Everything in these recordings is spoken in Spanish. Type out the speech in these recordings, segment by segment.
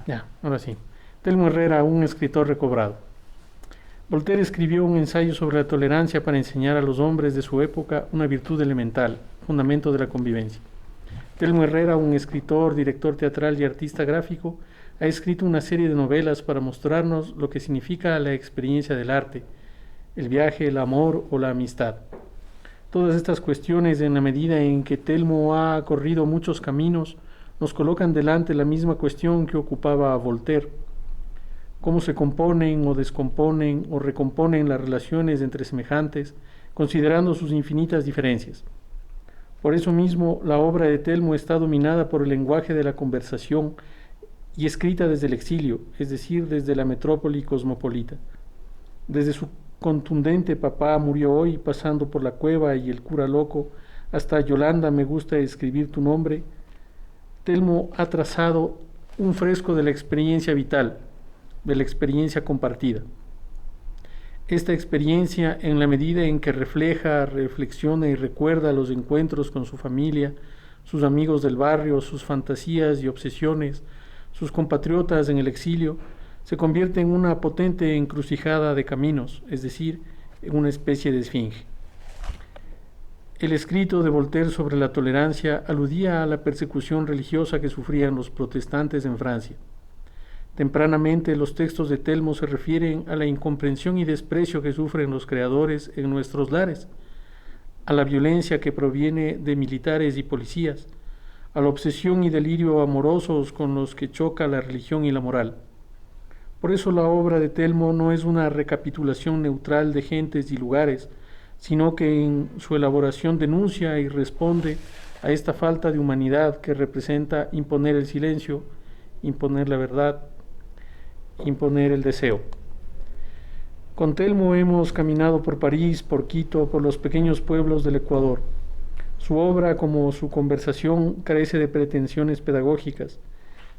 Ya, ahora sí. Telmo Herrera, un escritor recobrado. Voltaire escribió un ensayo sobre la tolerancia para enseñar a los hombres de su época una virtud elemental, fundamento de la convivencia. Telmo Herrera, un escritor, director teatral y artista gráfico, ha escrito una serie de novelas para mostrarnos lo que significa la experiencia del arte, el viaje, el amor o la amistad. Todas estas cuestiones, en la medida en que Telmo ha corrido muchos caminos, nos colocan delante la misma cuestión que ocupaba a Voltaire: cómo se componen o descomponen o recomponen las relaciones entre semejantes, considerando sus infinitas diferencias. Por eso mismo, la obra de Telmo está dominada por el lenguaje de la conversación y escrita desde el exilio, es decir, desde la metrópoli cosmopolita. Desde su contundente Papá murió hoy, pasando por La cueva y El cura loco, hasta Yolanda, me gusta escribir tu nombre, Telmo ha trazado un fresco de la experiencia vital, de la experiencia compartida. Esta experiencia, en la medida en que refleja, reflexiona y recuerda los encuentros con su familia, sus amigos del barrio, sus fantasías y obsesiones, sus compatriotas en el exilio, se convierte en una potente encrucijada de caminos, es decir, en una especie de esfinge. El escrito de Voltaire sobre la tolerancia aludía a la persecución religiosa que sufrían los protestantes en Francia. Tempranamente, los textos de Telmo se refieren a la incomprensión y desprecio que sufren los creadores en nuestros lares, a la violencia que proviene de militares y policías, a la obsesión y delirio amorosos con los que choca la religión y la moral. Por eso la obra de Telmo no es una recapitulación neutral de gentes y lugares, sino que en su elaboración denuncia y responde a esta falta de humanidad que representa imponer el silencio, imponer la verdad, imponer el deseo. Con Telmo hemos caminado por París, por Quito, por los pequeños pueblos del Ecuador. Su obra, como su conversación, carece de pretensiones pedagógicas.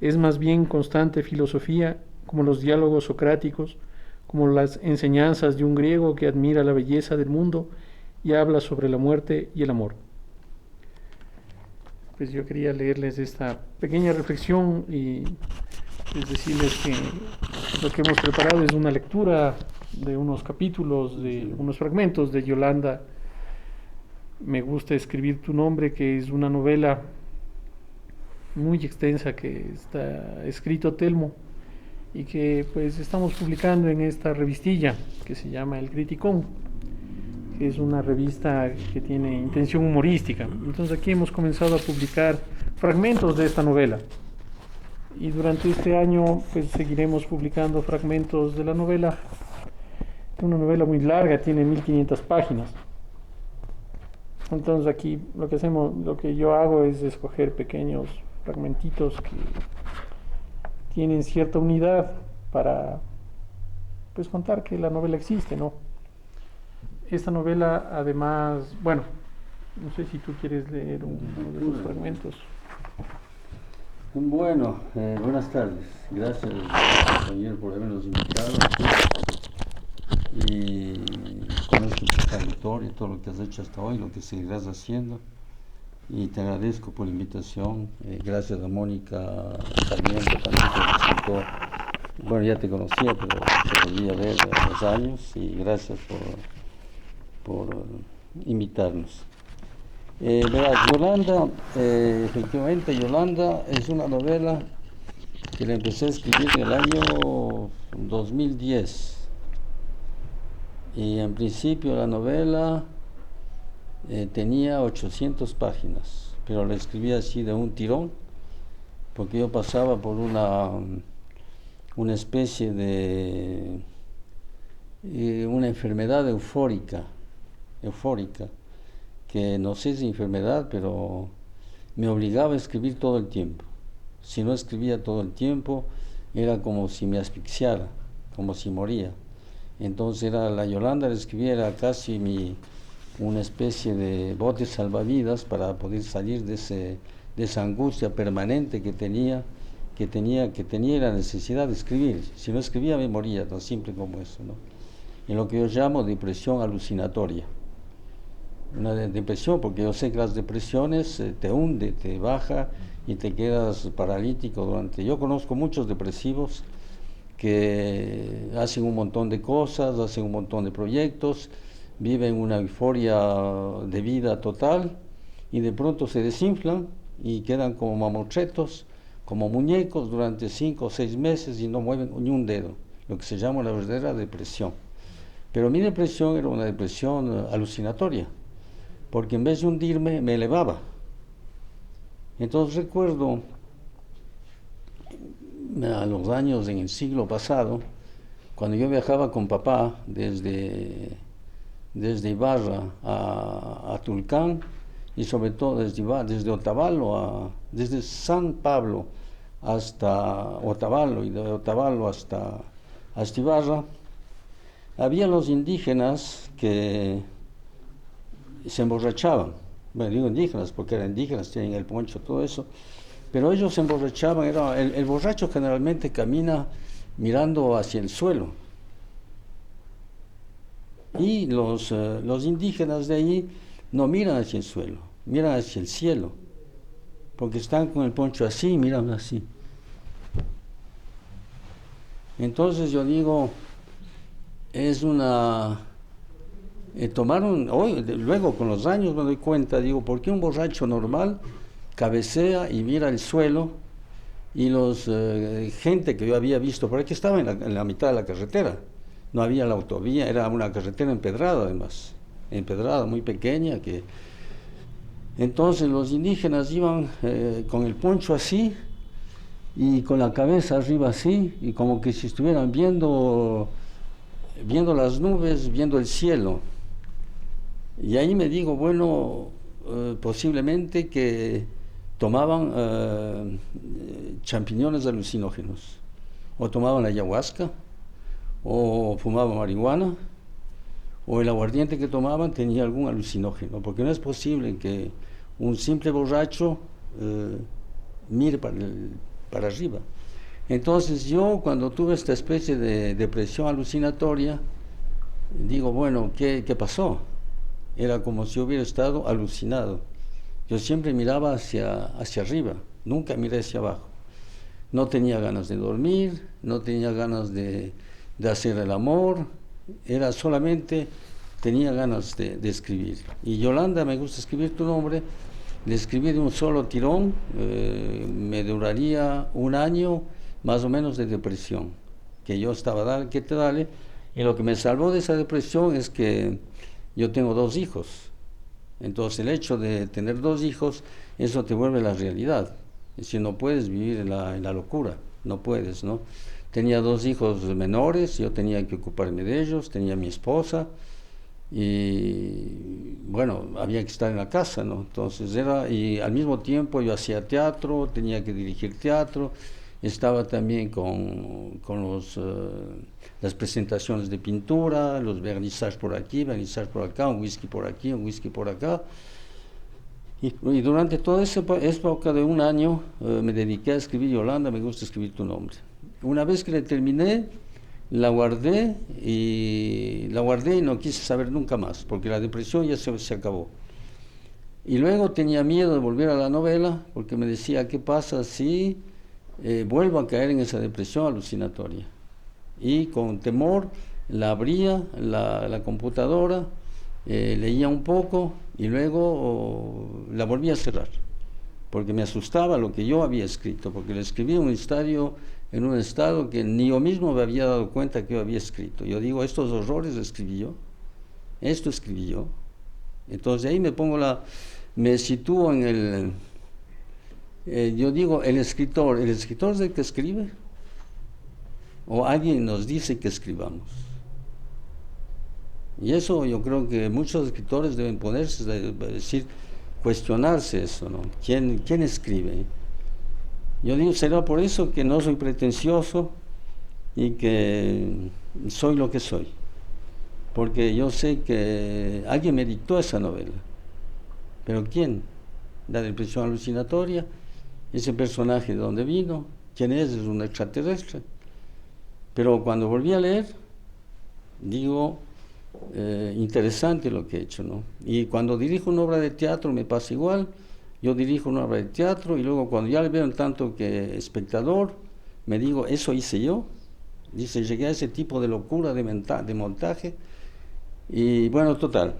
Es más bien constante filosofía, como los diálogos socráticos, como las enseñanzas de un griego que admira la belleza del mundo y habla sobre la muerte y el amor. Pues yo quería leerles esta pequeña reflexión y decirles que lo que hemos preparado es una lectura de unos capítulos, de unos fragmentos de Yolanda, me gusta escribir tu nombre, que es una novela muy extensa que está escrito Telmo y que pues estamos publicando en esta revistilla que se llama El Criticón, que es una revista que tiene intención humorística. Entonces aquí hemos comenzado a publicar fragmentos de esta novela y durante este año pues seguiremos publicando fragmentos de la novela. Una novela muy larga, tiene 1500 páginas. Entonces aquí lo que yo hago es escoger pequeños fragmentitos que tienen cierta unidad para pues contar que la novela existe, ¿no? Esta novela, además, bueno, no sé si tú quieres leer uno de los fragmentos. Bueno, buenas tardes. Gracias, compañero, por habernos invitado. Y con este trayectoria, todo lo que has hecho hasta hoy, lo que seguirás haciendo. Y te agradezco por la invitación. Gracias a Mónica Sarmiento también que me presentó. Bueno, ya te conocía, pero te volví a ver hace los años y gracias por invitarnos. Verás, Yolanda, efectivamente, Yolanda es una novela que la empecé a escribir en el año 2010. Y en principio la novela tenía 800 páginas, pero la escribí así de un tirón, porque yo pasaba por una especie de una enfermedad eufórica, que no sé si enfermedad, pero me obligaba a escribir todo el tiempo. Si no escribía todo el tiempo, era como si me asfixiara, como si moría. Entonces la Yolanda la escribía, era casi una especie de bote salvavidas para poder salir de esa angustia permanente que tenía la necesidad de escribir. Si no escribía me moría, tan simple como eso, ¿no? En lo que yo llamo depresión alucinatoria. una depresión, porque yo sé que las depresiones te hunde, te baja y te quedas paralítico durante... Yo conozco muchos depresivos que hacen un montón de cosas, hacen un montón de proyectos, viven una euforia de vida total y de pronto se desinflan y quedan como mamotretos, como muñecos durante 5 o 6 meses y no mueven ni un dedo, lo que se llama la verdadera depresión. Pero mi depresión era una depresión alucinatoria, porque en vez de hundirme me elevaba. Entonces recuerdo a los años en el siglo pasado, cuando yo viajaba con papá desde Ibarra a Tulcán, y sobre todo desde Otavalo, desde San Pablo hasta Otavalo, y de Otavalo hasta Ibarra, había los indígenas que se emborrachaban. Bueno, digo indígenas porque eran indígenas, tienen el poncho, todo eso, pero ellos se emborrachaban. El borracho generalmente camina mirando hacia el suelo, y los indígenas de ahí no miran hacia el suelo, miran hacia el cielo, porque están con el poncho así, miran así. Entonces yo digo, es una... luego con los años me doy cuenta, digo, ¿por qué un borracho normal cabecea y mira el suelo? Y gente que yo había visto por ahí, que estaba en la mitad de la carretera, no había la autovía, era una carretera empedrada además, empedrada, muy pequeña, entonces los indígenas iban con el poncho así, y con la cabeza arriba así, y como que si estuvieran viendo las nubes, viendo el cielo. Y ahí me digo, bueno, posiblemente que tomaban champiñones alucinógenos, o tomaban ayahuasca, o fumaban marihuana, o el aguardiente que tomaban tenía algún alucinógeno, porque no es posible que un simple borracho mire para arriba. Entonces yo, cuando tuve esta especie de depresión alucinatoria, digo, bueno, ¿qué pasó? Era como si hubiera estado alucinado. Yo siempre miraba hacia arriba, nunca miré hacia abajo. No tenía ganas de dormir, no tenía ganas de hacer el amor, era solamente, tenía ganas de escribir. Y Yolanda, me gusta escribir tu nombre, le escribí de un solo tirón, me duraría 1 año más o menos de depresión, que yo estaba dale, y lo que me salvó de esa depresión es que yo tengo 2 hijos. Entonces el hecho de tener 2 hijos, eso te vuelve la realidad. Es decir, no puedes vivir en la locura, no puedes, ¿no? Tenía 2 hijos menores, yo tenía que ocuparme de ellos, tenía mi esposa, y bueno, había que estar en la casa, ¿no? Entonces y al mismo tiempo yo hacía teatro, tenía que dirigir teatro, estaba también con las presentaciones de pintura, los vernissages por aquí, vernissajes por acá, un whisky por aquí, un whisky por acá. Y durante toda esa época de 1 año me dediqué a escribir Yolanda, me gusta escribir tu nombre. Una vez que la terminé, la guardé y no quise saber nunca más, porque la depresión ya se acabó. Y luego tenía miedo de volver a la novela, porque me decía, ¿qué pasa si vuelvo a caer en esa depresión alucinatoria? Y con temor la abría, la computadora, leía un poco y luego la volví a cerrar, porque me asustaba lo que yo había escrito, porque le escribí en un estado que ni yo mismo me había dado cuenta que yo había escrito. Yo digo, estos horrores escribí yo, esto escribí yo. Entonces ahí me sitúo en yo digo, el escritor es el que escribe, o alguien nos dice que escribamos. Y eso yo creo que muchos escritores deben ponerse, cuestionarse eso, ¿no? ¿Quién escribe? Yo digo, será por eso que no soy pretencioso y que soy lo que soy, porque yo sé que alguien me dictó esa novela. ¿Pero quién? La depresión alucinatoria, ese personaje de dónde vino, quién es un extraterrestre. Pero cuando volví a leer, digo, interesante lo que he hecho, ¿no? Y cuando dirijo una obra de teatro me pasa igual. Yo dirijo una obra de teatro y luego cuando ya le veo en tanto que espectador, me digo, eso hice yo. Dice, llegué a ese tipo de locura de montaje. Y bueno, total.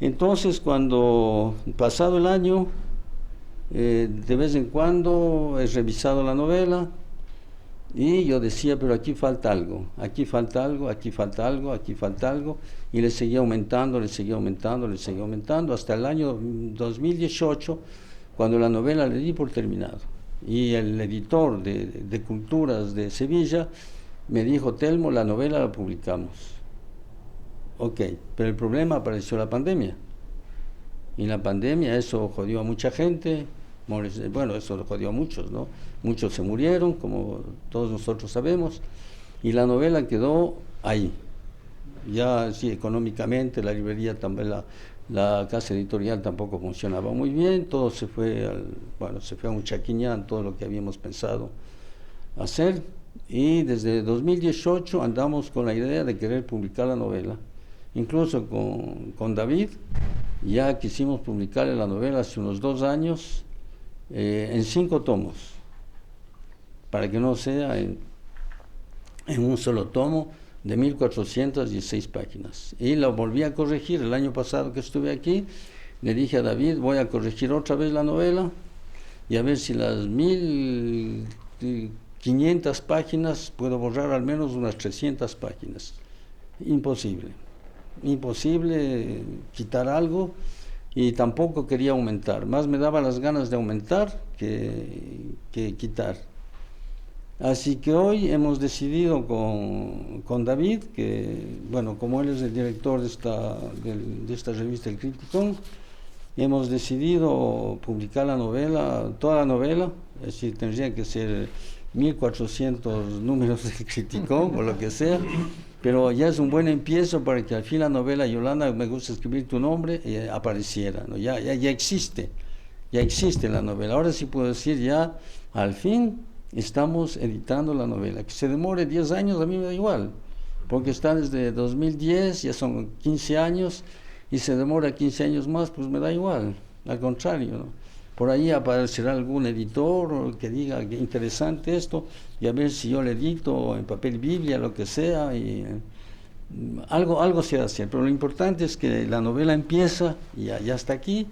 Entonces, cuando pasado el año, de vez en cuando he revisado la novela y yo decía, pero aquí falta algo, aquí falta algo, aquí falta algo, aquí falta algo, y le seguía aumentando, le seguía aumentando, le seguía aumentando, hasta el año 2018, cuando la novela le di por terminado. Y el editor de Culturas de Sevilla me dijo, Telmo, la novela la publicamos. Ok, pero el problema apareció la pandemia. Y la pandemia, eso jodió a mucha gente. Bueno, eso lo jodió a muchos, ¿no? Muchos se murieron, como todos nosotros sabemos, y la novela quedó ahí. Ya, sí, económicamente, la librería también, la casa editorial tampoco funcionaba muy bien, todo se fue a un chaquiñán, todo lo que habíamos pensado hacer, y desde 2018 andamos con la idea de querer publicar la novela. Incluso con David, ya quisimos publicarle la novela hace unos 2 años, en 5 tomos, para que no sea en un solo tomo de 1416 páginas. Y lo volví a corregir el año pasado que estuve aquí. Le dije a David, voy a corregir otra vez la novela y a ver si las 1500 páginas puedo borrar al menos unas 300 páginas. Imposible quitar algo, y tampoco quería aumentar, más me daba las ganas de aumentar que quitar. Así que hoy hemos decidido con David, que bueno, como él es el director de esta revista El Criticón, hemos decidido publicar la novela, toda la novela, es decir, tendría que ser 1400 números del Criticón o lo que sea, pero ya es un buen empiezo para que al fin la novela Yolanda, me gusta escribir tu nombre, apareciera, ¿no? Ya existe la novela. Ahora sí puedo decir, ya al fin estamos editando la novela. Que se demore 10 años a mí me da igual, porque está desde 2010, ya son 15 años, y se demora 15 años más, pues me da igual, al contrario, ¿no? Por ahí aparecerá algún editor que diga que interesante esto, y a ver si yo le edito en papel Biblia, lo que sea, y algo se hace. Pero lo importante es que la novela empieza, y ya está aquí,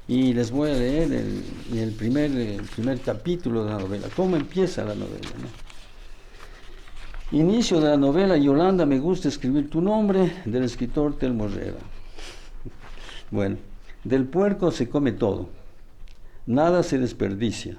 y les voy a leer el primer capítulo de la novela. ¿Cómo empieza la novela, no? Inicio de la novela Yolanda, me gusta escribir tu nombre, del escritor Telmo Herrera. Bueno, del puerco se come todo. Nada se desperdicia.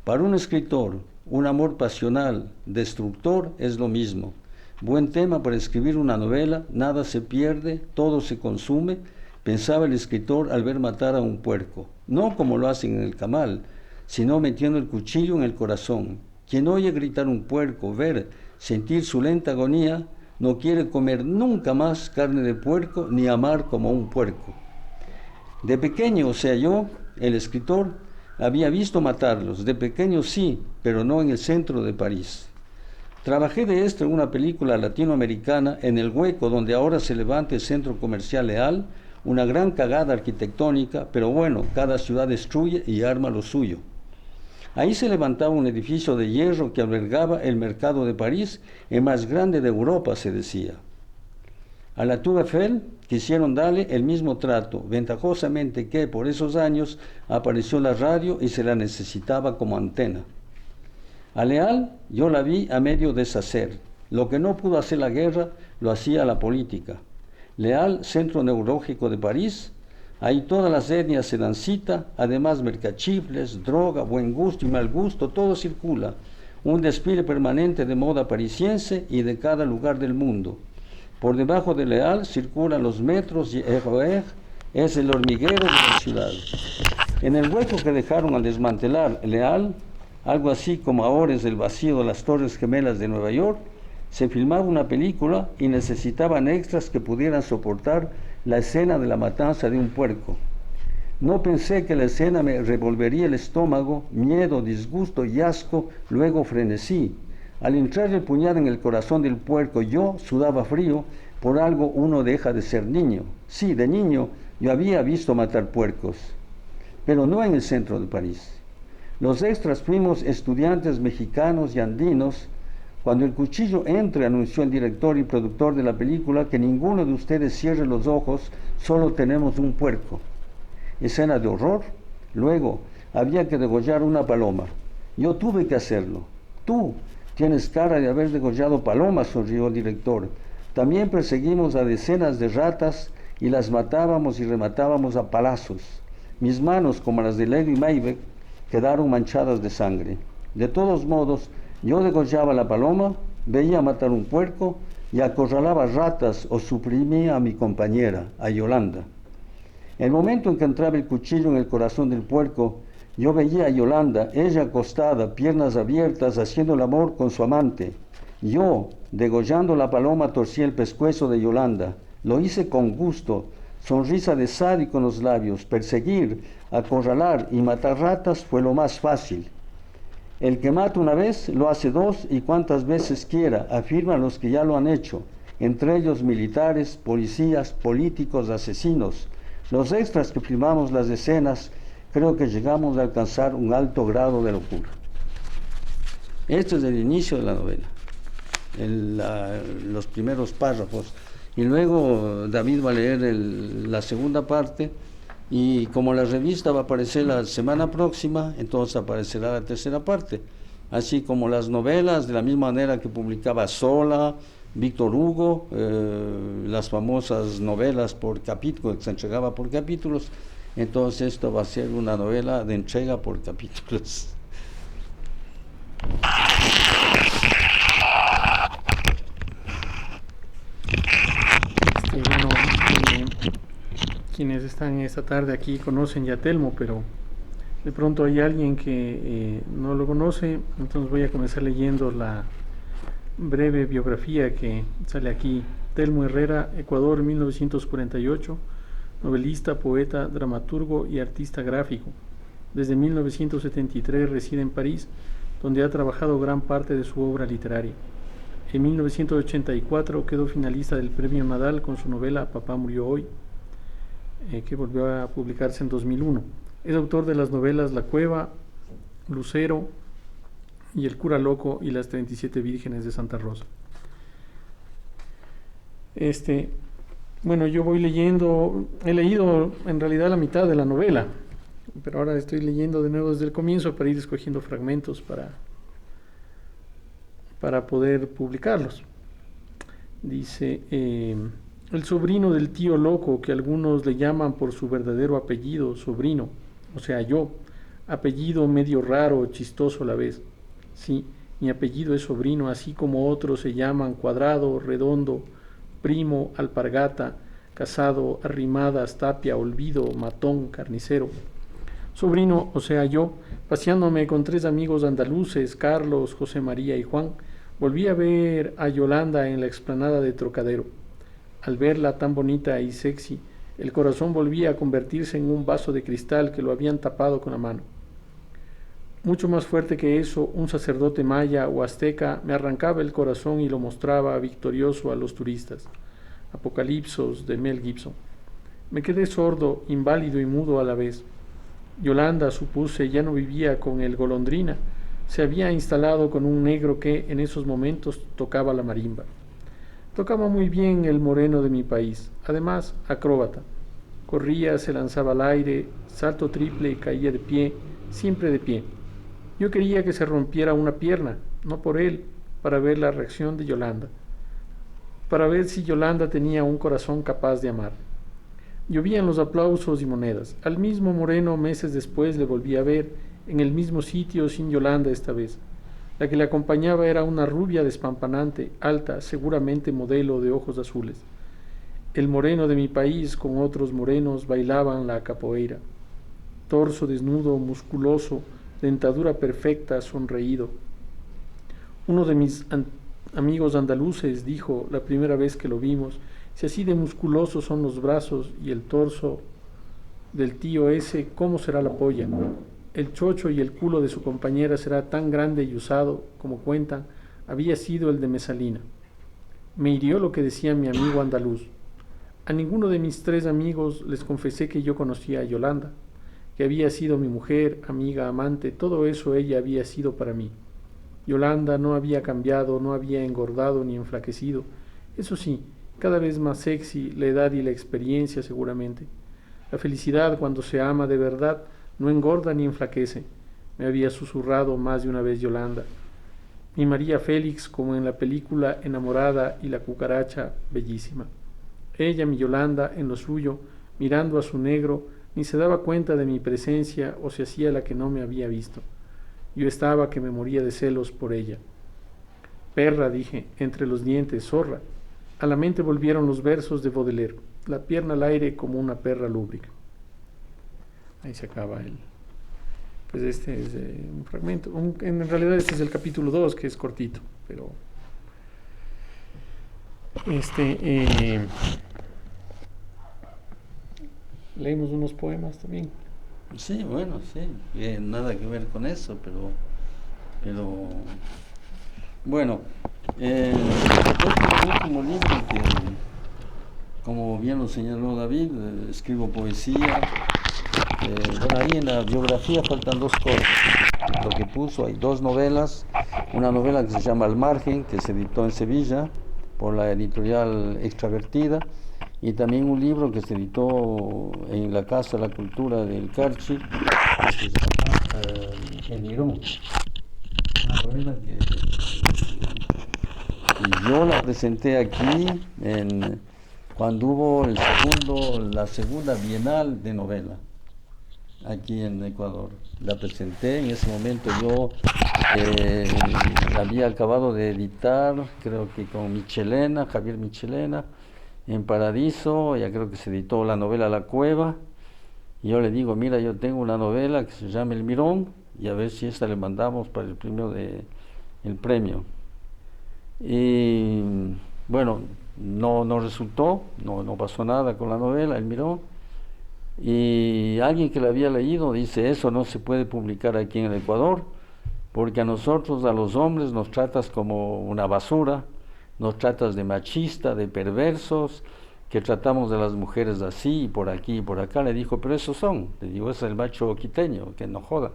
Para un escritor, un amor pasional, destructor, es lo mismo. Buen tema para escribir una novela, nada se pierde, todo se consume, pensaba el escritor al ver matar a un puerco. No como lo hacen en el camal, sino metiendo el cuchillo en el corazón. Quien oye gritar un puerco, ver, sentir su lenta agonía, no quiere comer nunca más carne de puerco ni amar como un puerco. De pequeño, o sea yo, el escritor, había visto matarlos. De pequeño sí, pero no en el centro de París. Trabajé de esto en una película latinoamericana, en el hueco donde ahora se levanta el centro comercial Leal, una gran cagada arquitectónica, pero bueno, cada ciudad destruye y arma lo suyo. Ahí se levantaba un edificio de hierro que albergaba el mercado de París, el más grande de Europa, se decía. A la Tour Eiffel quisieron darle el mismo trato, ventajosamente que por esos años apareció la radio y se la necesitaba como antena. A Leal yo la vi a medio deshacer. Lo que no pudo hacer la guerra, lo hacía la política. Leal, centro neurálgico de París, ahí todas las etnias se dan cita, además mercachifles, droga, buen gusto y mal gusto, todo circula. Un desfile permanente de moda parisiense y de cada lugar del mundo. Por debajo de Leal circulan los metros y RER es el hormiguero de la ciudad. En el hueco que dejaron al desmantelar Leal, algo así como ahora es el vacío de las Torres Gemelas de Nueva York, se filmaba una película y necesitaban extras que pudieran soportar la escena de la matanza de un puerco. No pensé que la escena me revolvería el estómago, miedo, disgusto y asco, luego frenesí. Al entrar el puñal en el corazón del puerco, yo sudaba frío. Por algo uno deja de ser niño. Sí, de niño yo había visto matar puercos, pero no en el centro de París. Los extras fuimos estudiantes mexicanos y andinos. Cuando el cuchillo entre, anunció el director y productor de la película, que ninguno de ustedes cierre los ojos, solo tenemos un puerco. Escena de horror. Luego, había que degollar una paloma. Yo tuve que hacerlo. Tú tienes cara de haber degollado palomas, sonrió el director. También perseguimos a decenas de ratas y las matábamos y rematábamos a palazos. Mis manos, como las de Lego y Maybeck, quedaron manchadas de sangre. De todos modos, yo degollaba la paloma, veía matar un puerco y acorralaba ratas o suprimía a mi compañera, a Yolanda. El momento en que entraba el cuchillo en el corazón del puerco, yo veía a Yolanda, ella acostada, piernas abiertas, haciendo el amor con su amante. Yo, degollando la paloma, torcí el pescuezo de Yolanda. Lo hice con gusto, sonrisa de sádico en los labios. Perseguir, acorralar y matar ratas fue lo más fácil. El que mata una vez, lo hace dos y cuantas veces quiera, afirman los que ya lo han hecho, entre ellos militares, policías, políticos, asesinos. Los extras que filmamos las escenas, creo que llegamos a alcanzar un alto grado de locura. Esto es el inicio de la novela, los primeros párrafos. Y luego David va a leer la segunda parte, y como la revista va a aparecer la semana próxima, entonces aparecerá la tercera parte. Así como las novelas, de la misma manera que publicaba Zola, Víctor Hugo, las famosas novelas por capítulo, que se entregaba por capítulos. Entonces esto va a ser una novela de entrega por capítulos. Bueno, quienes están esta tarde aquí conocen ya a Telmo, pero de pronto hay alguien que no lo conoce, entonces voy a comenzar leyendo la breve biografía que sale aquí. Telmo Herrera, Ecuador, 1948, novelista, poeta, dramaturgo y artista gráfico. Desde 1973 reside en París, donde ha trabajado gran parte de su obra literaria. En 1984 quedó finalista del Premio Nadal con su novela Papá murió hoy, que volvió a publicarse en 2001. Es autor de las novelas La Cueva, Lucero y El cura loco y las 37 vírgenes de Santa Rosa. Bueno, yo voy leyendo, he leído en realidad la mitad de la novela, pero ahora estoy leyendo de nuevo desde el comienzo para ir escogiendo fragmentos para poder publicarlos. Dice, el sobrino del tío loco, que algunos le llaman por su verdadero apellido, sobrino, o sea yo, apellido medio raro, chistoso a la vez. Sí, mi apellido es sobrino, así como otros se llaman Cuadrado, Redondo, Primo, Alpargata, Casado, Arrimadas, Tapia, Olvido, Matón, Carnicero. Sobrino, o sea yo, paseándome con 3 amigos andaluces, Carlos, José María y Juan, volví a ver a Yolanda en la explanada de Trocadero. Al verla tan bonita y sexy, el corazón volvía a convertirse en un vaso de cristal que lo habían tapado con la mano. Mucho más fuerte que eso, un sacerdote maya o azteca me arrancaba el corazón y lo mostraba victorioso a los turistas. Apocalipsos de Mel Gibson. Me quedé sordo, inválido y mudo a la vez. Yolanda, supuse, ya no vivía con el Golondrina. Se había instalado con un negro que en esos momentos tocaba la marimba. Tocaba muy bien el moreno de mi país, además acróbata. Corría, se lanzaba al aire, salto triple, caía de pie, siempre de pie. Yo quería que se rompiera una pierna, no por él, para ver la reacción de Yolanda, para ver si Yolanda tenía un corazón capaz de amar. Llovían los aplausos y monedas. Al mismo moreno meses después le volví a ver, en el mismo sitio, sin Yolanda esta vez. La que le acompañaba era una rubia despampanante, alta, seguramente modelo de ojos azules. El moreno de mi país con otros morenos bailaban la capoeira. Torso desnudo, musculoso, dentadura perfecta, sonreído. Uno de mis amigos andaluces dijo la primera vez que lo vimos, si así de musculosos son los brazos y el torso del tío ese, ¿cómo será la polla? El chocho y el culo de su compañera será tan grande y usado, como cuentan, había sido el de Mesalina. Me hirió lo que decía mi amigo andaluz. A ninguno de mis 3 amigos les confesé que yo conocía a Yolanda, que había sido mi mujer, amiga, amante, todo eso ella había sido para mí. Yolanda no había cambiado, no había engordado ni enflaquecido. Eso sí, cada vez más sexy, la edad y la experiencia seguramente. La felicidad cuando se ama de verdad no engorda ni enflaquece, me había susurrado más de una vez Yolanda. Mi María Félix, como en la película Enamorada y la cucaracha, bellísima. Ella, mi Yolanda, en lo suyo, mirando a su negro, ni se daba cuenta de mi presencia o se hacía la que no me había visto. Yo estaba que me moría de celos por ella. Perra, dije, entre los dientes, zorra. A la mente volvieron los versos de Baudelaire, la pierna al aire como una perra lúbrica. Ahí se acaba el... Pues este es un fragmento. En realidad este es el capítulo 2, que es cortito, pero... leímos unos poemas también. Sí, bueno, sí, nada que ver con eso, pero bueno, este último libro que, como bien lo señaló David, escribo poesía. Bueno, ahí en la biografía faltan 2 cosas. Lo que puso, hay 2 novelas, una novela que se llama Al Margen, que se editó en Sevilla por la editorial Extravertida, y también un libro que se editó en la Casa de la Cultura del Carchi, que se llama El Mirón. Una novela que y yo la presenté aquí cuando hubo la segunda Bienal de Novela aquí en Ecuador. La presenté, en ese momento yo la había acabado de editar, creo que con Michelena, Javier Michelena, en Paradiso. Ya creo que se editó la novela La Cueva, y yo le digo, mira, yo tengo una novela que se llama El Mirón, y a ver si esta le mandamos para el premio. Y bueno, no resultó, no pasó nada con la novela El Mirón, y alguien que la había leído dice, eso no se puede publicar aquí en el Ecuador, porque a nosotros, a los hombres, nos tratas como una basura, nos tratas de machista, de perversos, que tratamos de las mujeres así, y por aquí y por acá. Le dijo, pero esos son. Le digo, es el macho quiteño, que no joda.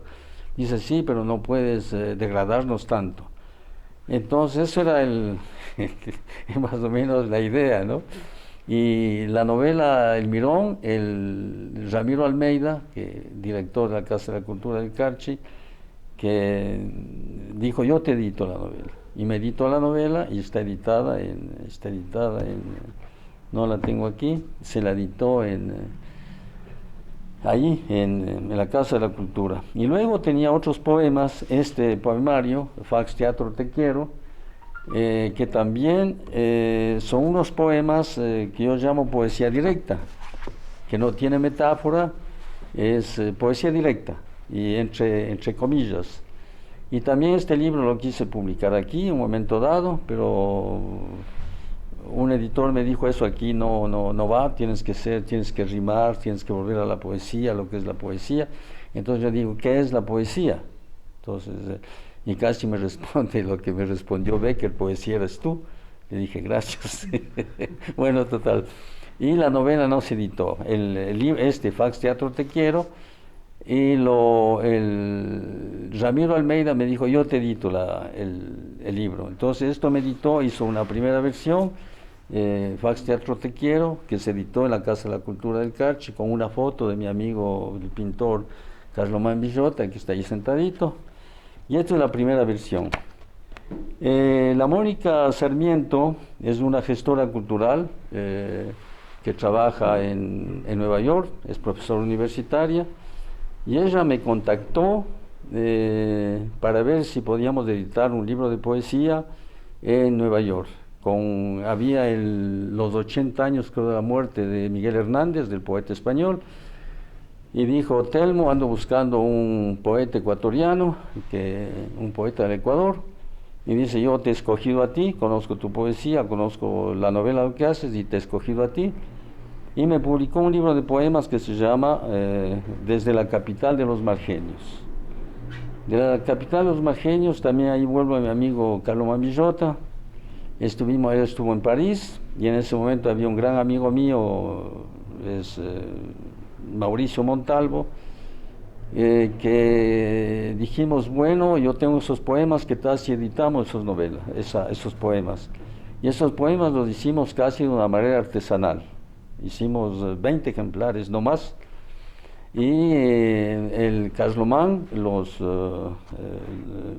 Dice, sí, pero no puedes degradarnos tanto. Entonces, eso era más o menos la idea, ¿no? Y la novela El Mirón, el Ramiro Almeida, director de la Casa de la Cultura del Carchi, que dijo, yo te edito la novela. Y me editó la novela y está editada no la tengo aquí, se la editó allí en la Casa de la Cultura. Y luego tenía otros poemas, este poemario, Fax Teatro Te Quiero, que también son unos poemas que yo llamo poesía directa, que no tiene metáfora, es poesía directa, y entre comillas. Y también este libro lo quise publicar aquí en un momento dado, pero un editor me dijo, eso aquí no va, tienes que rimar, tienes que volver a la poesía, lo que es la poesía. Entonces yo digo, ¿qué es la poesía? Entonces, y casi me responde lo que me respondió Becker, poesía eres tú. Le dije, gracias. Bueno, total. Y la novela no se editó. Este Fax Teatro Te Quiero, y el Ramiro Almeida me dijo, yo te edito el libro. Entonces esto me editó, hizo una primera versión, Fax Teatro Te Quiero, que se editó en la Casa de la Cultura del Carchi, con una foto de mi amigo el pintor Carlomán Villota, que está ahí sentadito. Y esta es la primera versión. La Mónica Sarmiento es una gestora cultural que trabaja en Nueva York, es profesora universitaria, y ella me contactó para ver si podíamos editar un libro de poesía en Nueva York. Había los 80 años, creo, de la muerte de Miguel Hernández, del poeta español, y dijo, Telmo, ando buscando un poeta ecuatoriano, un poeta del Ecuador, y dice, yo te he escogido a ti, conozco tu poesía, conozco la novela que haces, y te he escogido a ti. Y me publicó un libro de poemas que se llama Desde la capital de los Margenios. De la capital Los Majeños, también ahí vuelvo a mi amigo Carlos Mamillota. Él estuvo en París, y en ese momento había un gran amigo mío, Mauricio Montalvo, que dijimos, bueno, yo tengo esos poemas, ¿qué tal si editamos esas novelas, esos poemas? Y esos poemas los hicimos casi de una manera artesanal. Hicimos 20 ejemplares, no más. Y el Caslomán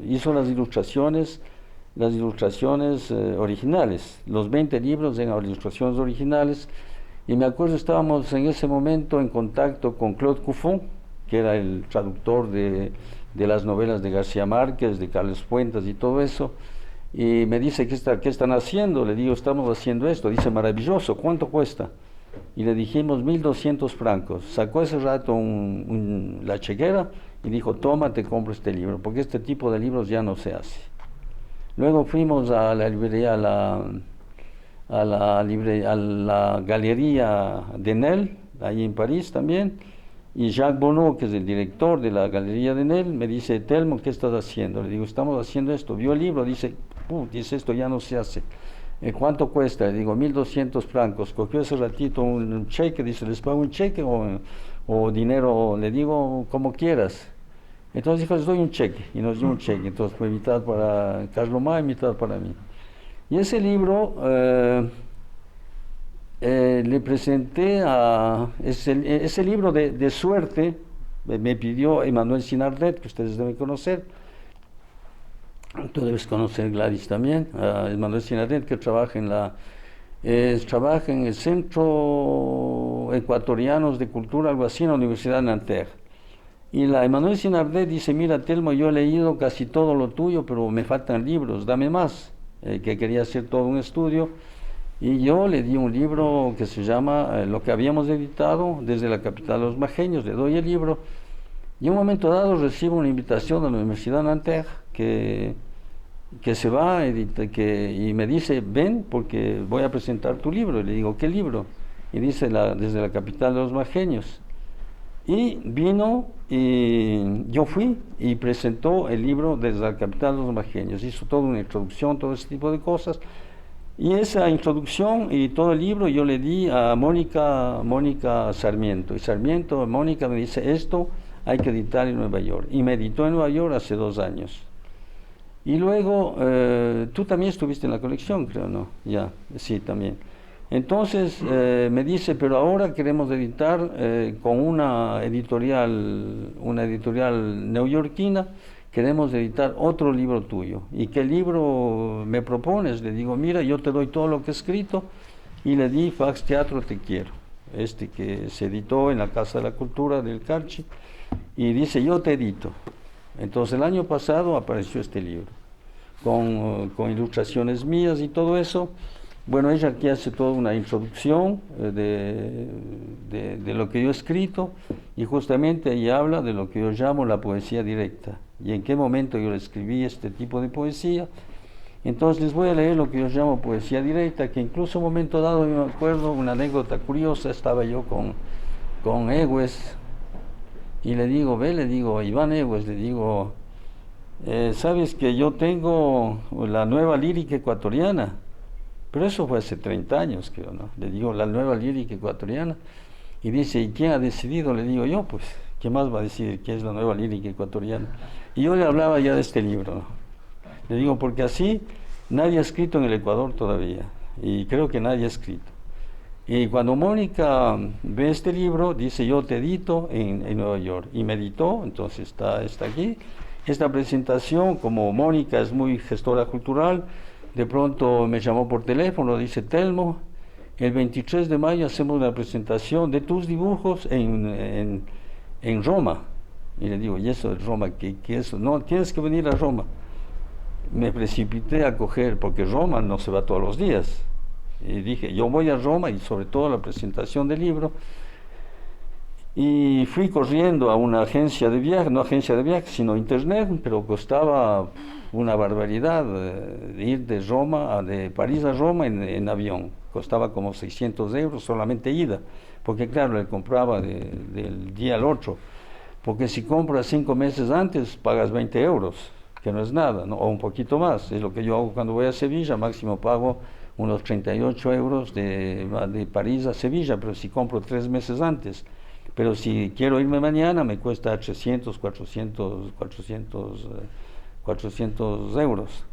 hizo las ilustraciones originales. Los 20 libros eran ilustraciones originales. Y me acuerdo, estábamos en ese momento en contacto con Claude Cuffon, que era el traductor de las novelas de García Márquez, de Carlos Fuentes y todo eso. Y me dice, ¿qué están haciendo? Le digo, estamos haciendo esto. Dice, maravilloso, ¿cuánto cuesta? Y le dijimos 1.200 francos. Sacó ese rato la chequera y dijo, toma, te compro este libro, porque este tipo de libros ya no se hace. Luego fuimos a la librería, a la Galería Denel, ahí en París también, y Jacques Bonneau, que es el director de la Galería Denel, me dice, Telmo, ¿qué estás haciendo? Le digo, estamos haciendo esto. Vio el libro, dice, esto ya no se hace. ¿Cuánto cuesta? Le digo, 1.200 francos. Cogió ese ratito un cheque, dice, ¿les pago un cheque o dinero? Le digo, como quieras. Entonces dijo, les doy un cheque, y nos dio un cheque. Entonces fue mitad para Caslomán y mitad para mí. Y ese libro le presenté ese libro de suerte, me pidió Emmanuel Sinardet, que ustedes deben conocer. Tú debes conocer, Gladys, también, Emmanuel Sinardet, que trabaja en el Centro Ecuatoriano de Cultura, algo así, en la Universidad de Nanterre. Y Emmanuel Sinardet dice, mira, Telmo, yo he leído casi todo lo tuyo, pero me faltan libros, dame más, que quería hacer todo un estudio. Y yo le di un libro que se llama lo que habíamos editado desde la capital de Los Majeños, le doy el libro. Y en un momento dado recibo una invitación de la Universidad de Nanterre que se va a editar, y me dice, ven porque voy a presentar tu libro. Y le digo, ¿qué libro? Y dice, desde la capital de Los Majeños. Y vino, y yo fui y presentó el libro desde la capital de Los Majeños. Hizo toda una introducción, todo ese tipo de cosas. Y esa introducción y todo el libro yo le di a Mónica Sarmiento. Y Mónica me dice, esto hay que editar en Nueva York. Y me editó en Nueva York hace 2 años. Y luego, tú también estuviste en la colección, creo, ¿no? Ya, sí, también. Entonces me dice, pero ahora queremos editar con una editorial neoyorquina, queremos editar otro libro tuyo. ¿Y qué libro me propones? Le digo, mira, yo te doy todo lo que he escrito, y le di Fax Teatro Te Quiero, que se editó en la Casa de la Cultura del Carchi, y dice, yo te edito. Entonces el año pasado apareció este libro, con ilustraciones mías y todo eso. Bueno, ella aquí hace toda una introducción de lo que yo he escrito, y justamente ahí habla de lo que yo llamo la poesía directa, y en qué momento yo escribí este tipo de poesía. Entonces les voy a leer lo que yo llamo poesía directa, que incluso en un momento dado, yo me acuerdo, una anécdota curiosa, estaba yo con Egues, y le digo, a Iván Egues, le digo, ¿sabes que yo tengo la nueva lírica ecuatoriana? Pero eso fue hace 30 años, creo, ¿no? Le digo, la nueva lírica ecuatoriana. Y dice, ¿y quién ha decidido? Le digo yo, pues, ¿qué más va a decidir qué es la nueva lírica ecuatoriana? Y yo le hablaba ya de este libro, ¿no? Le digo, porque así nadie ha escrito en el Ecuador todavía, y creo que nadie ha escrito. Y cuando Mónica ve este libro, dice, yo te edito en Nueva York. Y me editó, entonces está aquí. Esta presentación, como Mónica es muy gestora cultural, de pronto me llamó por teléfono, dice, Telmo, el 23 de mayo hacemos una presentación de tus dibujos en Roma. Y le digo, ¿y eso es Roma? ¿Qué es eso? No, tienes que venir a Roma. Me precipité a coger, porque Roma no se va todos los días. Y dije, yo voy a Roma, y sobre todo a la presentación del libro. Y fui corriendo a una agencia de viaje, no agencia de viaje, sino internet, pero costaba una barbaridad ir de París a Roma en avión. Costaba como 600 euros solamente ida, porque claro, le compraba del día al otro. porque si compras 5 meses antes, pagas 20 euros, que no es nada, ¿no? O un poquito más. Es lo que yo hago cuando voy a Sevilla, máximo pago unos 38 euros de París a Sevilla, pero si compro 3 meses antes. Pero si quiero irme mañana, me cuesta 300, 400 euros.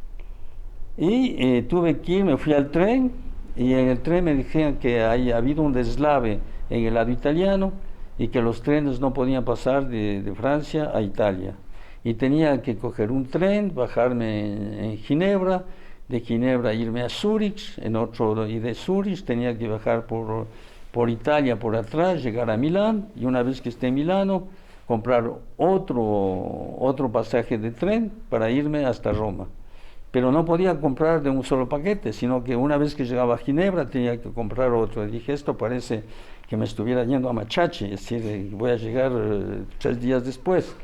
Y tuve que ir, me fui al tren, y en el tren me dijeron que había habido un deslave en el lado italiano y que los trenes no podían pasar de Francia a Italia. Y tenía que coger un tren, bajarme en Ginebra, de Ginebra irme a Zúrich, y de Zúrich tenía que bajar por Italia por atrás, llegar a Milán, y una vez que esté en Milano, comprar otro pasaje de tren para irme hasta Roma. Pero no podía comprar de un solo paquete, sino que una vez que llegaba a Ginebra tenía que comprar otro. Y dije, esto parece que me estuviera yendo a Machachi, es decir, voy a llegar 3 días después.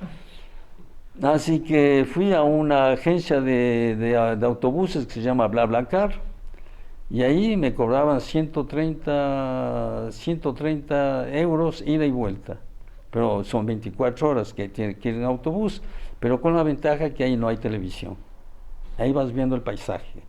Así que fui a una agencia de autobuses que se llama BlaBlaCar, y ahí me cobraban 130 euros ida y vuelta. Pero son 24 horas que tiene que ir en autobús, pero con la ventaja que ahí no hay televisión. Ahí vas viendo el paisaje.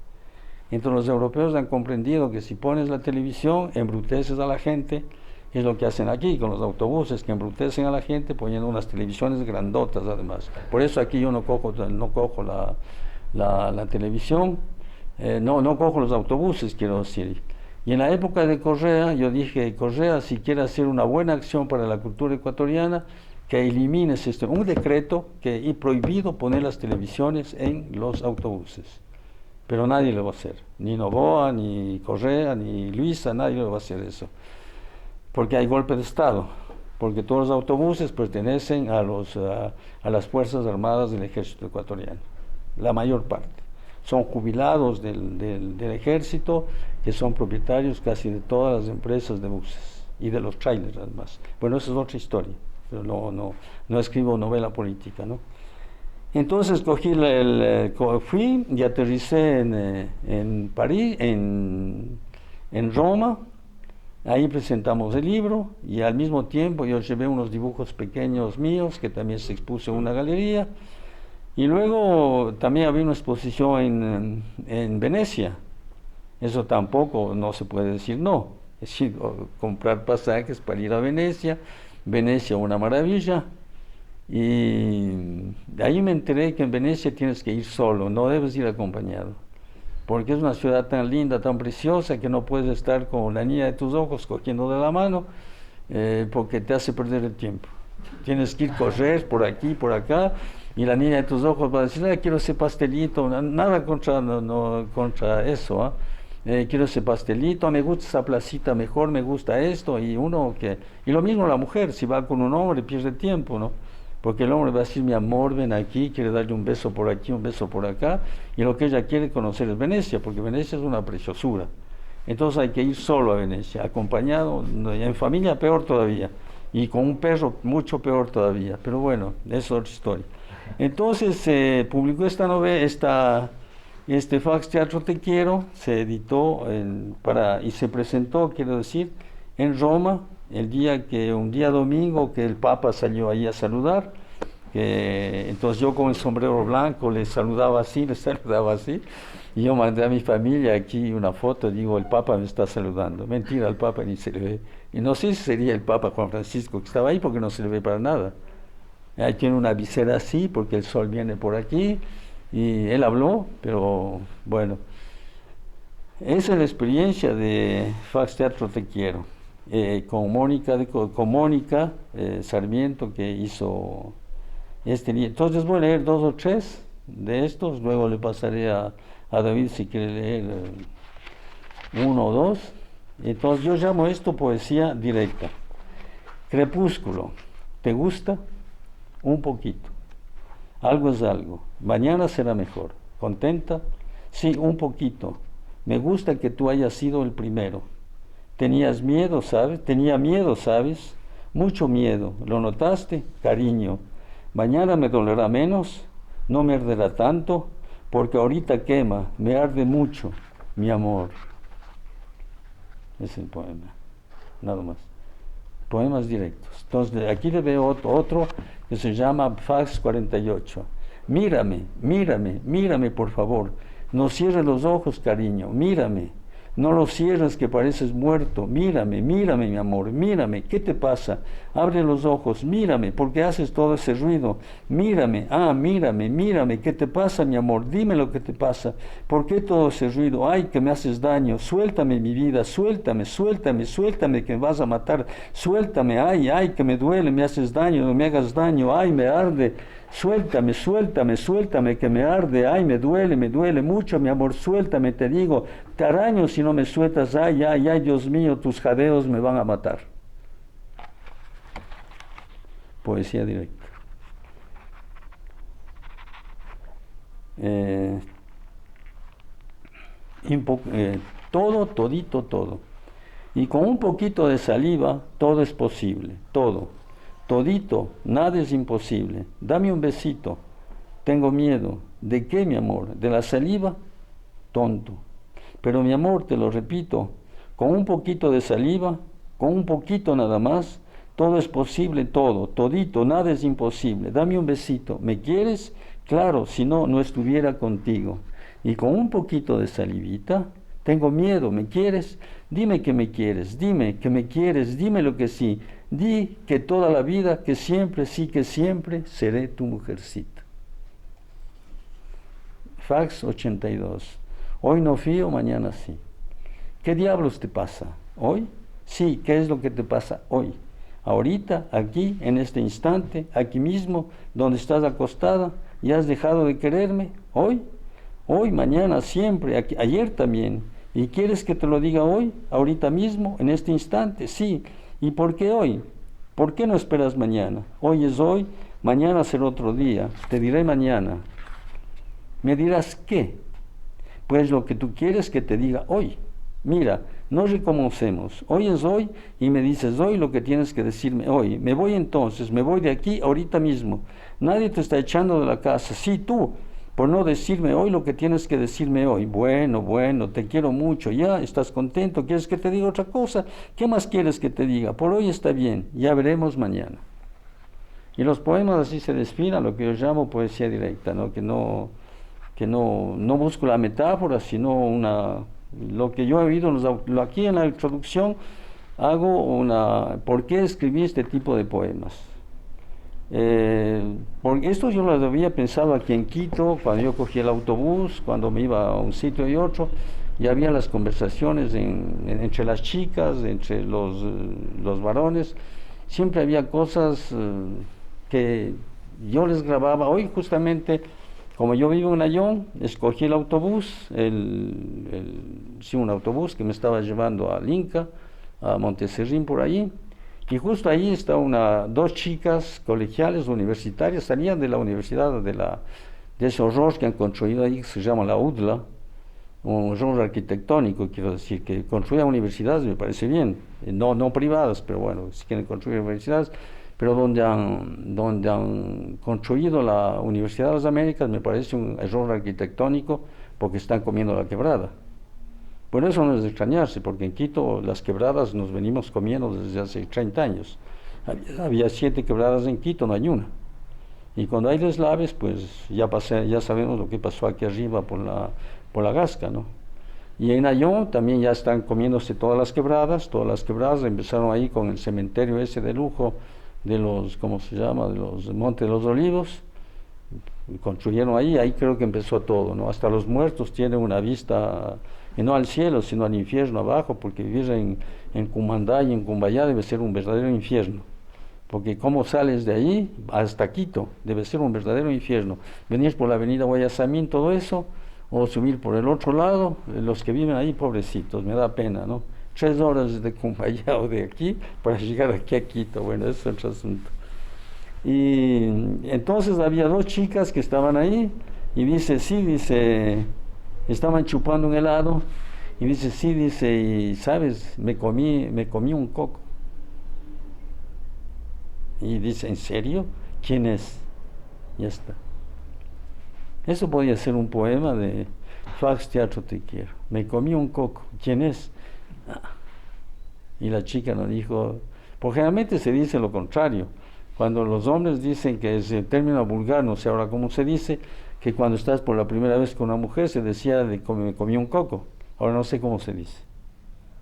Entonces los europeos han comprendido que si pones la televisión, embruteces a la gente. Es lo que hacen aquí con los autobuses, que embrutecen a la gente poniendo unas televisiones grandotas además. Por eso aquí yo no cojo la televisión, no cojo los autobuses, quiero decir. Y en la época de Correa, yo dije, Correa, si quiere hacer una buena acción para la cultura ecuatoriana, que elimines un decreto que prohibido poner las televisiones en los autobuses. Pero nadie lo va a hacer, ni Noboa, ni Correa, ni Luisa, nadie lo va a hacer eso. Porque hay golpe de Estado, porque todos los autobuses pertenecen a las Fuerzas Armadas del Ejército ecuatoriano, la mayor parte. Son jubilados del ejército, que son propietarios casi de todas las empresas de buses y de los trailers además. Bueno, esa es otra historia, pero no escribo novela política, ¿no? Entonces fui y aterricé en París, en Roma. Ahí presentamos el libro y al mismo tiempo yo llevé unos dibujos pequeños míos que también se expuso en una galería, y luego también había una exposición en Venecia. Eso tampoco no se puede decir no, es decir, comprar pasajes para ir a Venecia, una maravilla. Y ahí me enteré que en Venecia tienes que ir solo, no debes ir acompañado, porque es una ciudad tan linda, tan preciosa, que no puedes estar con la niña de tus ojos cogiendo de la mano, porque te hace perder el tiempo. Tienes que ir correr por aquí, por acá, y la niña de tus ojos va a decir, quiero ese pastelito, nada contra eso, quiero ese pastelito, me gusta esa placita mejor, me gusta esto, y lo mismo la mujer, si va con un hombre pierde tiempo, ¿no? Porque el hombre va a decir, mi amor, ven aquí, quiere darle un beso por aquí, un beso por acá, y lo que ella quiere conocer es Venecia, porque Venecia es una preciosura. Entonces hay que ir solo a Venecia, acompañado, en familia peor todavía, y con un perro mucho peor todavía, pero bueno, es otra historia. Entonces se publicó esta novela, este Fax Teatro Te Quiero, se editó y se presentó, quiero decir, en Roma, un día domingo que el Papa salió ahí a saludar, entonces yo con el sombrero blanco le saludaba así, y yo mandé a mi familia aquí una foto, digo, el Papa me está saludando. Mentira, el Papa ni se le ve. Y no sé si sería el Papa Juan Francisco que estaba ahí, porque no se le ve para nada. Ahí tiene una visera así, porque el sol viene por aquí, y él habló, pero bueno. Esa es la experiencia de Fax Teatro Te Quiero. Con Mónica Sarmiento, que hizo este libro. Entonces voy a leer 2 o 3 de estos, luego le pasaré a David si quiere leer 1 o 2. Entonces yo llamo esto poesía directa. Crepúsculo, ¿te gusta? Un poquito. Algo es algo. Mañana será mejor. ¿Contenta? Sí, un poquito. Me gusta que tú hayas sido el primero. Tenías miedo, ¿sabes? Tenía miedo, ¿sabes? Mucho miedo. ¿Lo notaste? Cariño. Mañana me dolerá menos, no me arderá tanto, porque ahorita quema, me arde mucho, mi amor. Es el poema, nada más. poemas directos. Entonces, aquí le veo otro que se llama Fax 48. Mírame, mírame, mírame por favor. No cierres los ojos, cariño, mírame. No los cierres que pareces muerto. Mírame, mírame, mi amor, mírame. ¿Qué te pasa? Abre los ojos, mírame. ¿Por qué haces todo ese ruido? Mírame, mírame, mírame. ¿Qué te pasa, mi amor? Dime lo que te pasa. ¿Por qué todo ese ruido? Ay, que me haces daño. Suéltame, mi vida, suéltame, suéltame, suéltame, que me vas a matar. Suéltame, ay, que me duele, me haces daño, no me hagas daño. Ay, me arde. Suéltame, suéltame, suéltame, que me arde, ay, me duele mucho, mi amor, suéltame, te digo, te araño si no me sueltas, ay, Dios mío, tus jadeos me van a matar. Poesía directa. Todo, todito, todo. Y con un poquito de saliva, todo es posible, todo. Todito, nada es imposible. Dame un besito. Tengo miedo. ¿De qué, mi amor? ¿De la saliva? Tonto. Pero, mi amor, te lo repito, con un poquito de saliva, con un poquito nada más, todo es posible, todo. Todito, nada es imposible. Dame un besito. ¿Me quieres? Claro, si no, no estuviera contigo. Y con un poquito de salivita, tengo miedo. ¿Me quieres? Dime que me quieres. Dime que me quieres. Dime lo que sí. Di que toda la vida, que siempre, sí que siempre, seré tu mujercita. Fax 82. Hoy no fío, mañana sí. ¿Qué diablos te pasa? ¿Hoy? Sí, ¿qué es lo que te pasa hoy? Ahorita, aquí, en este instante, aquí mismo, donde estás acostada, ¿ya has dejado de quererme? ¿Hoy? Hoy, mañana, siempre, aquí, ayer también. ¿Y quieres que te lo diga hoy, ahorita mismo, en este instante? Sí. ¿Y por qué hoy? ¿Por qué no esperas mañana? Hoy es hoy, mañana será otro día. Te diré mañana. ¿Me dirás qué? Pues lo que tú quieres que te diga hoy. Mira, no reconocemos. Hoy es hoy y me dices hoy lo que tienes que decirme hoy. Me voy entonces, me voy de aquí ahorita mismo. Nadie te está echando de la casa. Sí, tú, por no decirme hoy lo que tienes que decirme hoy. Bueno, te quiero mucho, ya, ¿estás contento? ¿Quieres que te diga otra cosa? ¿Qué más quieres que te diga? Por hoy está bien, ya veremos mañana. Y los poemas así se desfilan, lo que yo llamo poesía directa, ¿no? Que no busco la metáfora, sino lo que yo he oído, aquí en la introducción hago ¿por qué escribí este tipo de poemas? Porque esto yo lo había pensado aquí en Quito, cuando yo cogí el autobús, cuando me iba a un sitio y otro, y había las conversaciones entre las chicas, entre los varones, siempre había cosas que yo les grababa. Hoy justamente, como yo vivo en Ayón, escogí el autobús, un autobús que me estaba llevando al Inca, a Monteserrín por ahí. Y justo ahí está dos chicas colegiales universitarias, salían de la universidad, de ese horror que han construido ahí, que se llama la UDLA, un horror arquitectónico, quiero decir, que construyan universidades, me parece bien, no privadas, pero bueno, si quieren construir universidades, pero donde han construido la Universidad de las Américas, me parece un error arquitectónico, porque están comiendo la quebrada. Bueno, eso no es de extrañarse, porque en Quito las quebradas nos venimos comiendo desde hace 30 años. Había 7 quebradas en Quito, no hay una. Y cuando hay deslaves, pues ya sabemos lo que pasó aquí arriba por la Gasca, ¿no? Y en Ayón también ya están comiéndose todas las quebradas empezaron ahí con el cementerio ese de lujo de los, ¿cómo se llama?, de los Montes de los Olivos. Construyeron ahí creo que empezó todo, ¿no? Hasta los muertos tienen una vista, y no al cielo, sino al infierno abajo, porque vivir en Cumandá y en Cumbayá debe ser un verdadero infierno, porque cómo sales de ahí hasta Quito, debe ser un verdadero infierno. Venir por la avenida Guayasamín, todo eso, o subir por el otro lado, los que viven ahí, pobrecitos, me da pena, ¿no? 3 horas de Cumbayá o de aquí para llegar aquí a Quito, bueno, eso es otro asunto. Y entonces había 2 chicas que estaban ahí, y dice, estaban chupando un helado, y dice, y sabes, me comí un coco. Y dice, ¿en serio? ¿Quién es? Ya está. Eso podía ser un poema de Fax Teatro Te Quiero. Me comí un coco. ¿Quién es? Y la chica nos dijo, Porque generalmente se dice lo contrario. Cuando los hombres dicen que es el término vulgar, no sé ahora cómo se dice, que cuando estás por la primera vez con una mujer se decía de me comí un coco. Ahora no sé cómo se dice.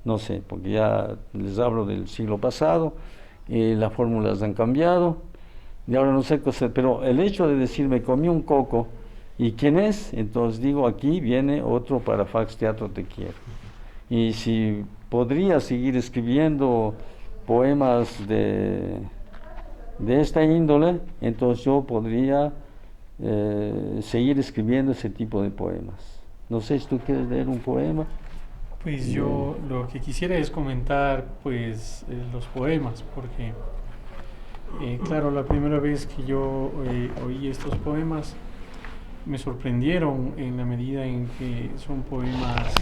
No sé, porque ya les hablo del siglo pasado, las fórmulas han cambiado, y ahora no sé qué hacer, pero el hecho de decir me comí un coco, ¿y quién es? Entonces digo, aquí viene otro para Fax Teatro Te Quiero. Y si podría seguir escribiendo poemas de esta índole, entonces yo podría seguir escribiendo ese tipo de poemas. No sé si tú quieres leer un poema. Pues yo lo que quisiera es comentar pues los poemas, porque claro, la primera vez que yo oí estos poemas me sorprendieron en la medida en que son poemas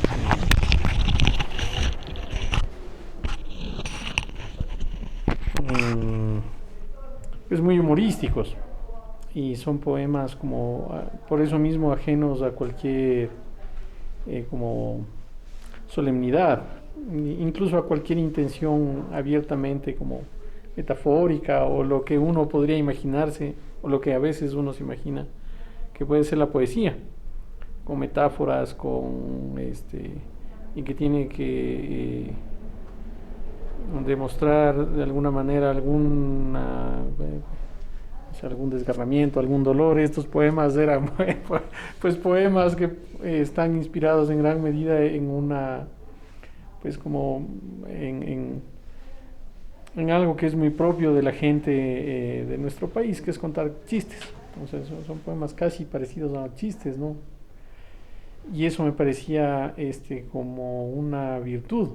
pues muy humorísticos, y son poemas como por eso mismo ajenos a cualquier como solemnidad, incluso a cualquier intención abiertamente como metafórica o lo que uno podría imaginarse o lo que a veces uno se imagina que puede ser la poesía, con metáforas, con y que tiene que demostrar de alguna manera algún desgarramiento, algún dolor. Estos poemas eran pues poemas que están inspirados en gran medida en una pues como en algo que es muy propio de la gente de nuestro país, que es contar chistes. Entonces son poemas casi parecidos a chistes, ¿no? Y eso me parecía como una virtud,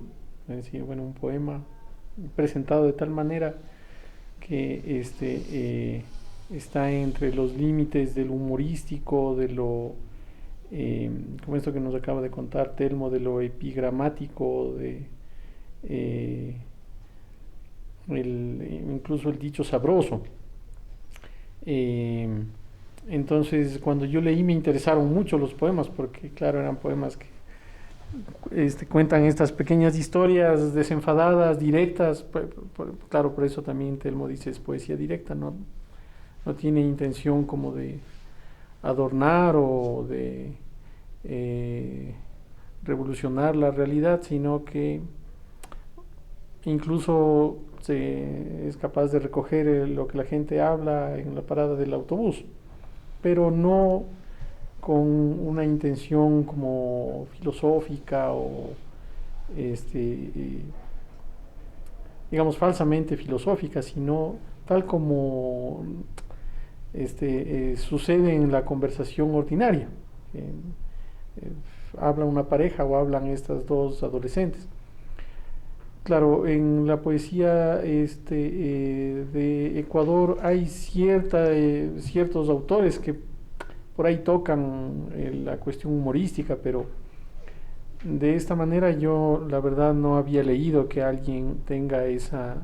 es decir, bueno, un poema presentado de tal manera que está entre los límites de lo humorístico, de lo como esto que nos acaba de contar Telmo, de lo epigramático, de incluso el dicho sabroso. Entonces, cuando yo leí me interesaron mucho los poemas, porque claro, eran poemas que cuentan estas pequeñas historias desenfadadas, directas. Claro, por eso también Telmo dice es poesía directa, no tiene intención como de adornar o de revolucionar la realidad, sino que incluso es capaz de recoger lo que la gente habla en la parada del autobús, pero no con una intención como filosófica o digamos falsamente filosófica, sino tal como sucede en la conversación ordinaria. Habla una pareja o hablan estas dos adolescentes. Claro, en la poesía de Ecuador hay ciertos autores que por ahí tocan la cuestión humorística, pero de esta manera yo la verdad no había leído que alguien tenga esa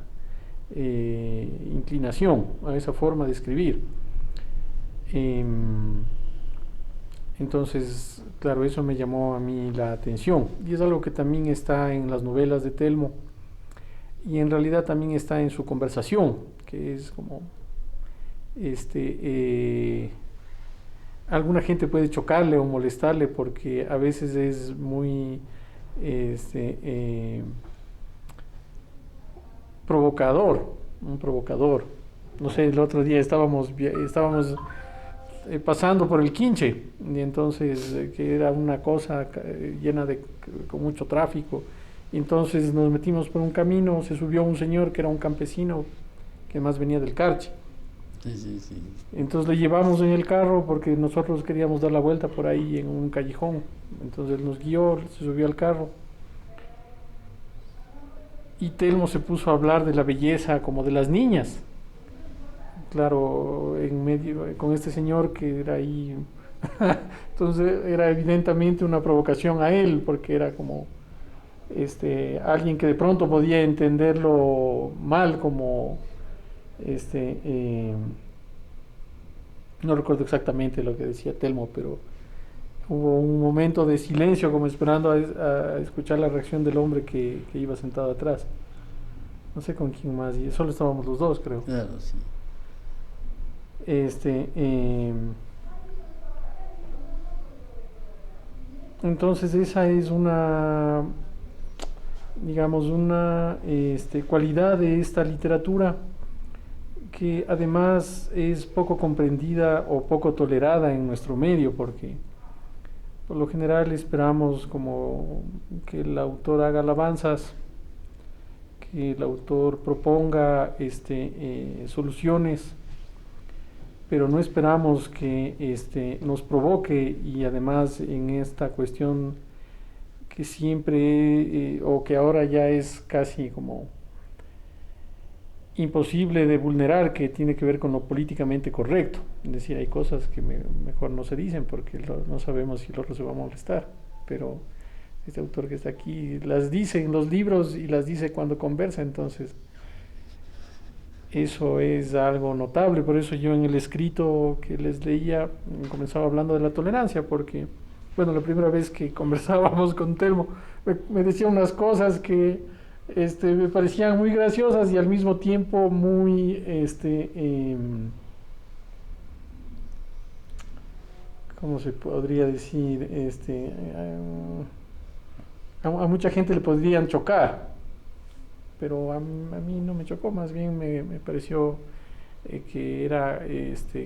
inclinación, a esa forma de escribir. Entonces, claro, eso me llamó a mí la atención, y es algo que también está en las novelas de Telmo, y en realidad también está en su conversación, que es como alguna gente puede chocarle o molestarle porque a veces es muy un provocador. No sé, el otro día estábamos pasando por el Quinche, y entonces que era una cosa llena con mucho tráfico, y entonces nos metimos por un camino, se subió un señor que era un campesino que más venía del Carchi. Sí. Entonces le llevamos en el carro porque nosotros queríamos dar la vuelta por ahí en un callejón. Entonces él nos guió, se subió al carro y Telmo se puso a hablar de la belleza como de las niñas. Claro, en medio con este señor que era ahí. Entonces era evidentemente una provocación a él, porque era como alguien que de pronto podía entenderlo mal, como no recuerdo exactamente lo que decía Telmo, pero hubo un momento de silencio como esperando a escuchar la reacción del hombre que iba sentado atrás. no sé con quién más, y solo estábamos los dos, creo. Claro, sí. Este, entonces esa es una, digamos, una cualidad de esta literatura que además es poco comprendida o poco tolerada en nuestro medio, porque por lo general esperamos como que el autor haga alabanzas, que el autor proponga soluciones, pero no esperamos que nos provoque, y además en esta cuestión que siempre o que ahora ya es casi como imposible de vulnerar, que tiene que ver con lo políticamente correcto. Es decir, hay cosas que mejor no se dicen porque no sabemos si el otro se va a molestar, pero este autor que está aquí las dice en los libros y las dice cuando conversa, entonces eso es algo notable. Por eso yo en el escrito que les leía comenzaba hablando de la tolerancia, porque bueno, la primera vez que conversábamos con Telmo me decía unas cosas que me parecían muy graciosas y al mismo tiempo muy ¿cómo se podría decir? A mucha gente le podrían chocar, pero a mí no me chocó, más bien me pareció que era